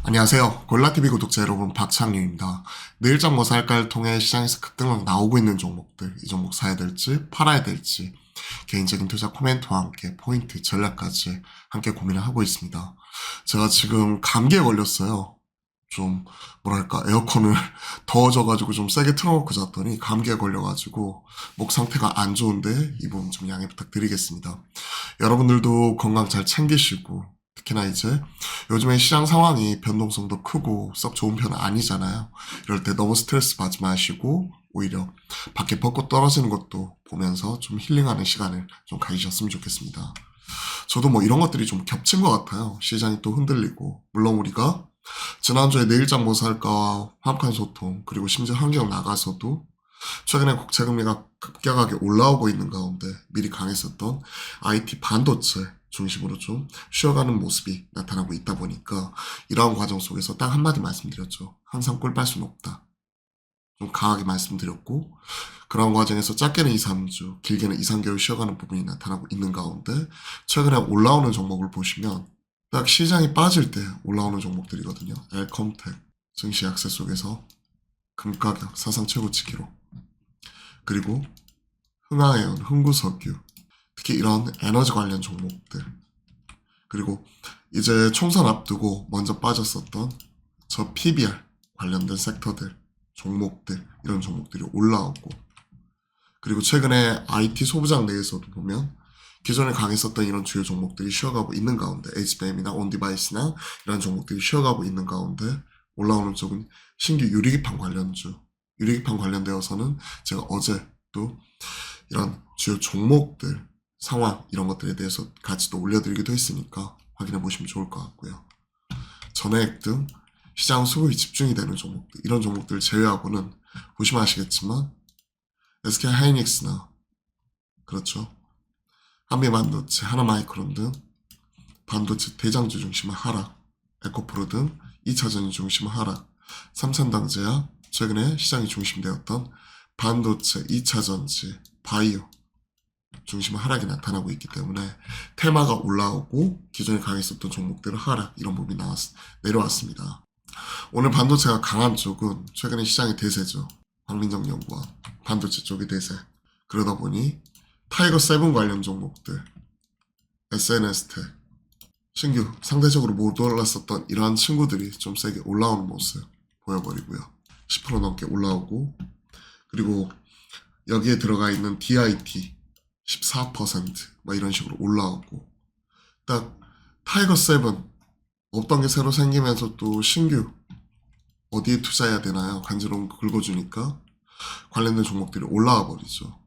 안녕하세요. 골라TV 구독자 여러분, 박창규입니다. 내일장 뭐 살까를 통해 시장에서 급등락 나오고 있는 종목들, 이 종목 사야 될지 팔아야 될지 개인적인 투자 코멘트와 함께 포인트, 전략까지 함께 고민을 하고 있습니다. 제가 지금 감기에 걸렸어요. 좀 뭐랄까 에어컨을 더워져가지고 좀 세게 틀어놓고 잤더니 감기에 걸려가지고 목 상태가 안 좋은데 이 부분 좀 양해 부탁드리겠습니다. 여러분들도 건강 잘 챙기시고 특히나 이제 요즘에 시장 상황이 변동성도 크고 썩 좋은 편은 아니잖아요. 이럴 때 너무 스트레스 받지 마시고 오히려 밖에 벚꽃 떨어지는 것도 보면서 좀 힐링하는 시간을 좀 가지셨으면 좋겠습니다. 저도 뭐 이런 것들이 좀 겹친 것 같아요. 시장이 또 흔들리고 물론 우리가 지난주에 내일장 뭐 살까와 화목한 소통 그리고 심지어 환경 나가서도 최근에 국채금리가 급격하게 올라오고 있는 가운데 미리 강했었던 IT 반도체 중심으로 좀 쉬어가는 모습이 나타나고 있다 보니까 이러한 과정 속에서 딱 한마디 말씀드렸죠. 항상 꿀 빨 수는 없다. 좀 강하게 말씀드렸고 그런 과정에서 짧게는 2, 3주, 길게는 2, 3개월 쉬어가는 부분이 나타나고 있는 가운데 최근에 올라오는 종목을 보시면 딱 시장이 빠질 때 올라오는 종목들이거든요. 엘컴텍, 증시 약세 속에서 금가격 사상 최고치 기록 그리고 흥하해운, 흥구석유 특히 이런 에너지 관련 종목들 그리고 이제 총선 앞두고 먼저 빠졌었던 저 PBR 관련된 섹터들 종목들 이런 종목들이 올라오고 그리고 최근에 IT 소부장 내에서도 보면 기존에 강했었던 이런 주요 종목들이 쉬어가고 있는 가운데 HBM이나 온디바이스나 이런 종목들이 쉬어가고 있는 가운데 올라오는 쪽은 신규 유리기판 관련주 유리기판 관련되어서는 제가 어제 또 이런 주요 종목들 상황 이런 것들에 대해서 같이 또 올려드리기도 했으니까 확인해 보시면 좋을 것 같고요. 전해액 등 시장 수급이 집중이 되는 종목들 이런 종목들 제외하고는 보시면 아시겠지만 SK 하이닉스나 그렇죠. 한미반도체, 하나마이크론 등 반도체 대장주 중심의 하락, 에코프로 등 2차전지 중심의 하락, 삼천당제야 최근에 시장이 중심되었던 반도체, 2차전지, 바이오 중심의 하락이 나타나고 있기 때문에 테마가 올라오고 기존에 강했었던 종목들은 하락 이런 부분이 내려왔습니다. 오늘 반도체가 강한 쪽은 최근에 시장의 대세죠. 황민정 연구원 반도체 쪽의 대세. 그러다 보니 타이거 세븐 관련 종목들 SNS텍 신규 상대적으로 못 올랐었던 이러한 친구들이 좀 세게 올라오는 모습 보여버리고요. 10% 넘게 올라오고 그리고 여기에 들어가 있는 DIT 14% 이런 식으로 올라오고 딱 타이거 세븐 없던 게 새로 생기면서 또 신규 어디에 투자해야 되나요? 간지러운 거 긁어주니까 관련된 종목들이 올라와 버리죠.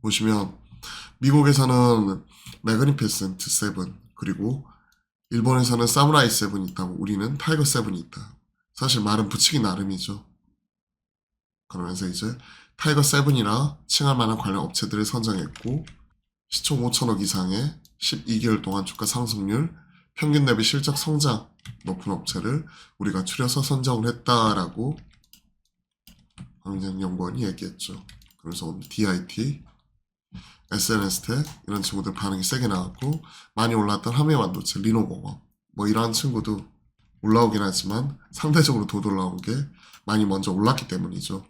보시면 미국에서는 매그니피센트 세븐 그리고 일본에서는 사무라이 세븐이 있다고 우리는 타이거 세븐이 있다. 사실 말은 붙이기 나름이죠. 그러면서 이제 타이거 세븐이라 칭할 만한 관련 업체들을 선정했고 시총 5천억 이상의 12개월 동안 주가 상승률 평균 대비 실적 성장 높은 업체를 우리가 추려서 선정을 했다라고 황정연구원이 얘기했죠. 그래서 오늘 DIT, SNS텍 이런 친구들 반응이 세게 나왔고 많이 올랐던 한미반도체, 리노공업 이러한 친구도 올라오긴 하지만 상대적으로 더 올라온 게 많이 먼저 올랐기 때문이죠.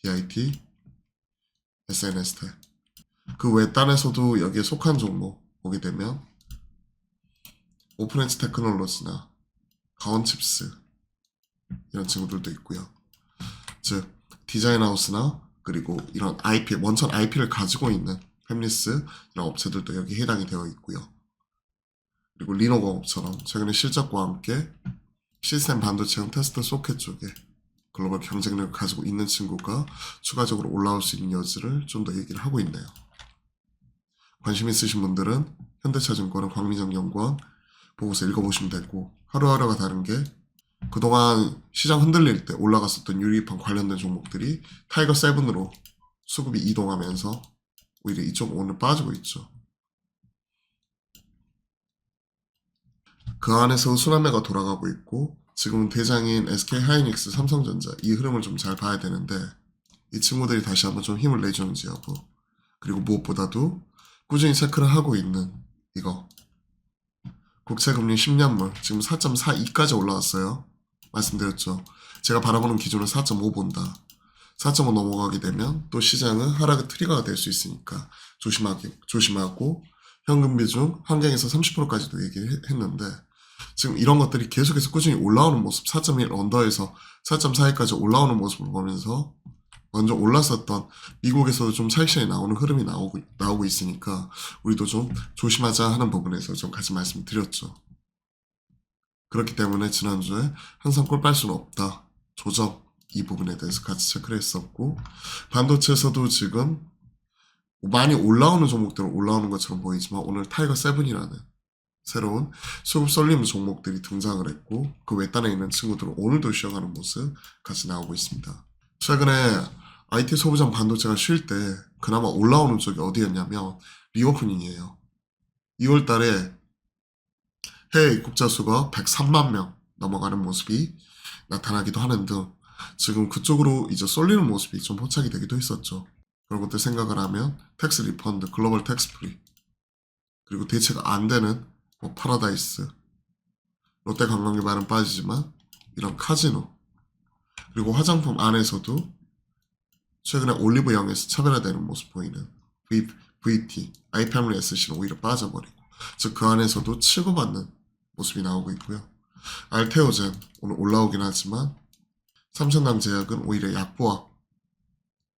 DIT, SNS텍 그 외 딴에서도 여기에 속한 종목 보게 되면 오픈엣지 테크놀로지나 가온칩스 이런 친구들도 있고요. 즉 디자인하우스나 그리고 이런 IP, 원천 IP를 가지고 있는 팹리스 이런 업체들도 여기 해당이 되어 있고요. 그리고 리노공업처럼 최근에 실적과 함께 시스템 반도체형 테스트 소켓 쪽에 글로벌 경쟁력을 가지고 있는 친구가 추가적으로 올라올 수 있는 여지를 좀 더 얘기를 하고 있네요. 관심 있으신 분들은 현대차증권은 광민정 연구원 보고서 읽어보시면 되고 하루하루가 다른 게 그동안 시장 흔들릴 때 올라갔었던 유리기판 관련된 종목들이 타이거 세븐으로 수급이 이동하면서 오히려 이쪽 오늘 빠지고 있죠. 그 안에서 순환매가 돌아가고 있고 지금은 대장인 SK 하이닉스, 삼성전자 이 흐름을 좀 잘 봐야 되는데 이 친구들이 다시 한번 좀 힘을 내주는지 여부 그리고 무엇보다도 꾸준히 체크를 하고 있는 이거 국채금리 10년물 지금 4.42까지 올라왔어요. 말씀드렸죠. 제가 바라보는 기준은 4.5 본다. 4.5 넘어가게 되면 또 시장은 하락의 트리거가 될 수 있으니까 조심하고 현금 비중 환경에서 30%까지도 얘기했는데 지금 이런 것들이 계속해서 꾸준히 올라오는 모습 4.1 언더에서 4.42까지 올라오는 모습을 보면서 먼저 올랐었던 미국에서도 좀 차익실이 나오는 흐름이 나오고 있으니까 우리도 좀 조심하자 하는 부분에서 좀 같이 말씀드렸죠. 그렇기 때문에 지난주에 항상 꼴 빨 수는 없다. 조정 이 부분에 대해서 같이 체크를 했었고 반도체에서도 지금 많이 올라오는 종목들은 올라오는 것처럼 보이지만 오늘 타이거 7이라는 새로운 수급 쏠리는 종목들이 등장을 했고 그 외단에 있는 친구들은 오늘도 쉬어가는 모습 같이 나오고 있습니다. 최근에 IT 소부장 반도체가 쉴 때 그나마 올라오는 쪽이 어디였냐면 리오프닝이에요. 2월 달에 해외 입국자 수가 103만 명 넘어가는 모습이 나타나기도 하는 등 지금 그쪽으로 이제 쏠리는 모습이 좀 포착이 되기도 했었죠. 그런 것들 생각을 하면 텍스 리펀드, 글로벌 텍스 프리 그리고 대체가 안 되는 뭐 파라다이스, 롯데관광개발은 빠지지만 이런 카지노 그리고 화장품 안에서도 최근에 올리브영에서 차별화되는 모습 보이는 VT, 아이패밀리 SC는 오히려 빠져버리고 즉 그 안에서도 치고받는 모습이 나오고 있고요. 알테오젠 오늘 올라오긴 하지만 삼천당 제약은 오히려 약보합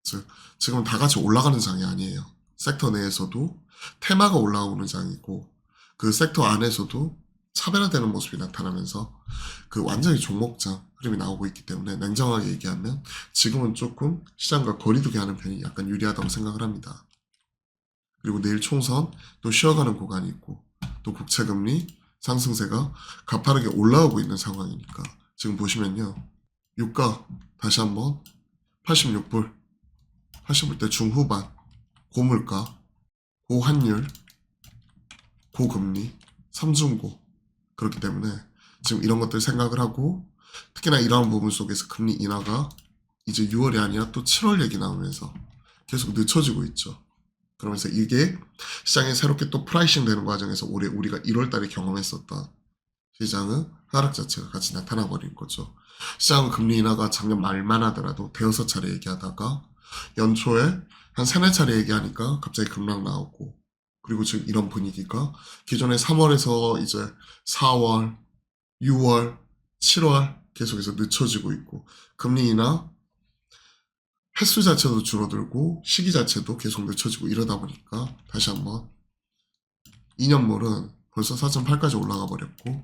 즉 지금 다 같이 올라가는 장이 아니에요. 섹터 내에서도 테마가 올라오는 장이고 그 섹터 안에서도 차별화되는 모습이 나타나면서 그 완전히 종목장 흐름이 나오고 있기 때문에 냉정하게 얘기하면 지금은 조금 시장과 거리두기 하는 편이 약간 유리하다고 생각을 합니다. 그리고 내일 총선 또 쉬어가는 구간이 있고 또 국채금리 상승세가 가파르게 올라오고 있는 상황이니까 지금 보시면요. 유가 다시 한번 86불 80불대 중후반 고물가 고환율 고금리 삼중고 그렇기 때문에 지금 이런 것들 생각을 하고 특히나 이러한 부분 속에서 금리 인하가 이제 6월이 아니라 또 7월 얘기 나오면서 계속 늦춰지고 있죠. 그러면서 이게 시장에 새롭게 또 프라이싱 되는 과정에서 올해 우리가 1월 달에 경험했었던 시장은 하락 자체가 같이 나타나 버린 거죠. 시장은 금리 인하가 작년 말만 하더라도 대여섯 차례 얘기하다가 연초에 한 세네 차례 얘기하니까 갑자기 급락 나오고 그리고 지금 이런 분위기가 기존에 3월에서 이제 4월, 6월, 7월 계속해서 늦춰지고 있고 금리 인하 횟수 자체도 줄어들고 시기 자체도 계속 늦춰지고 이러다 보니까 다시 한번 2년물은 벌써 4.8까지 올라가 버렸고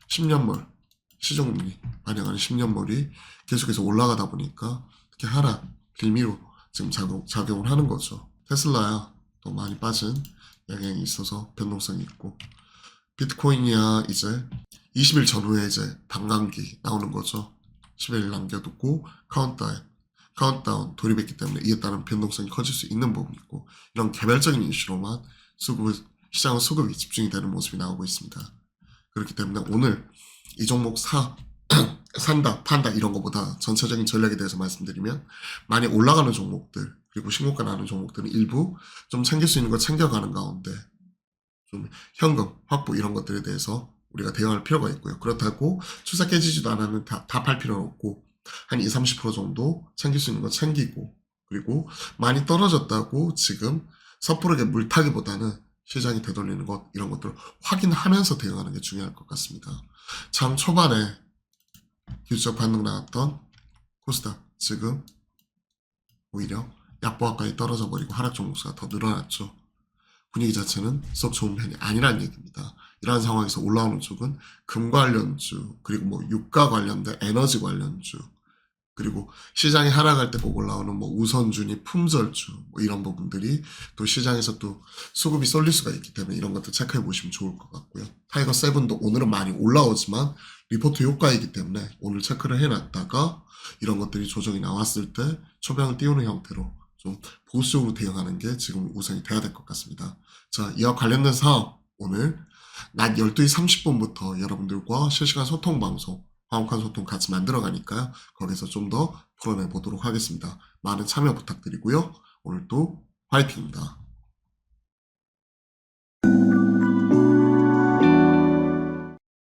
10년물 시중금리 반영하는 10년물이 계속해서 올라가다 보니까 특히 하락 빌미로 지금 작용을 하는 거죠. 테슬라야 더 많이 빠진 영향이 있어서 변동성이 있고 비트코인이야 이제 20일 전후에 이제 반감기 나오는 거죠. 11일 남겨두고 카운트다운 돌입했기 때문에 이에 따른 변동성이 커질 수 있는 부분이 있고 이런 개별적인 이슈로만 시장은 수급이 집중이 되는 모습이 나오고 있습니다. 그렇기 때문에 오늘 이 종목 산다, 판다 이런 것보다 전체적인 전략에 대해서 말씀드리면 많이 올라가는 종목들 그리고 신고가 나는 종목들은 일부 좀 챙길 수 있는 거 챙겨가는 가운데 좀 현금 확보 이런 것들에 대해서 우리가 대응할 필요가 있고요. 그렇다고 추세 깨지지도 않으면 다 팔 필요는 없고 한 20-30% 정도 챙길 수 있는 거 챙기고 그리고 많이 떨어졌다고 지금 섣부르게 물타기보다는 시장이 되돌리는 것 이런 것들을 확인하면서 대응하는 게 중요할 것 같습니다. 장 초반에 기술적 반등 나왔던 코스닥 지금 오히려 약보합까지 떨어져 버리고 하락 종목수가 더 늘어났죠. 분위기 자체는 썩 좋은 편이 아니란 얘기입니다. 이러한 상황에서 올라오는 쪽은 금 관련주 그리고 뭐 유가 관련된 에너지 관련주 그리고 시장이 하락할 때 꼭 올라오는 뭐 우선주니 품절주 뭐 이런 부분들이 또 시장에서 또 수급이 쏠릴 수가 있기 때문에 이런 것도 체크해 보시면 좋을 것 같고요. 타이거 7도 오늘은 많이 올라오지만 리포트 효과이기 때문에 오늘 체크를 해놨다가 이런 것들이 조정이 나왔을 때 초병을 띄우는 형태로 좀 보수적으로 대응하는 게 지금 우선이 돼야 될 것 같습니다. 자, 이와 관련된 사업 오늘 낮 12시 30분부터 여러분들과 실시간 소통 방송 화목한 소통 같이 만들어 가니까요. 거기서 좀 더 풀어내 보도록 하겠습니다. 많은 참여 부탁드리고요. 오늘도 화이팅입니다.